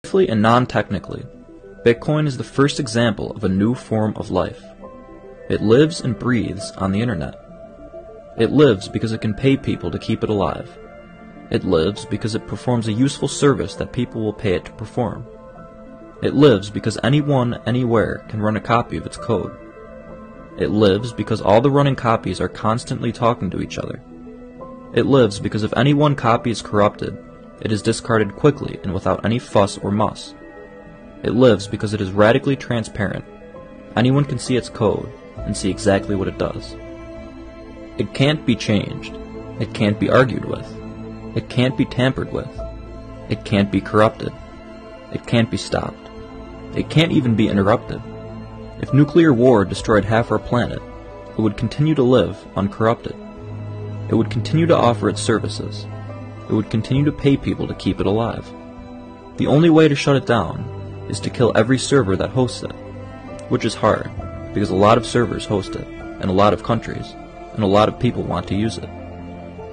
Briefly and non-technically, Bitcoin is the first example of a new form of life. It lives and breathes on the internet. It lives because it can pay people to keep it alive. It lives because it performs a useful service that people will pay it to perform. It lives because anyone, anywhere, can run a copy of its code. It lives because all the running copies are constantly talking to each other. It lives because if any one copy is corrupted, it is discarded quickly and without any fuss or muss. It lives because it is radically transparent. Anyone can see its code and see exactly what it does. It can't be changed. It can't be argued with. It can't be tampered with. It can't be corrupted. It can't be stopped. It can't even be interrupted. If nuclear war destroyed half our planet, it would continue to live uncorrupted. It would continue to offer its services. It would continue to pay people to keep it alive. The only way to shut it down is to kill every server that hosts it, which is hard, because a lot of servers host it, and a lot of countries, and a lot of people want to use it.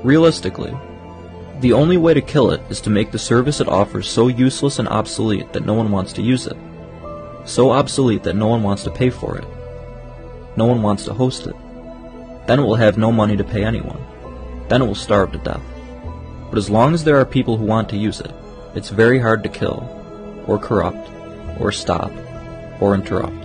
Realistically, the only way to kill it is to make the service it offers so useless and obsolete that no one wants to use it. So obsolete that no one wants to pay for it. No one wants to host it. Then it will have no money to pay anyone. Then it will starve to death. But as long as there are people who want to use it, it's very hard to kill, or corrupt, or stop, or interrupt.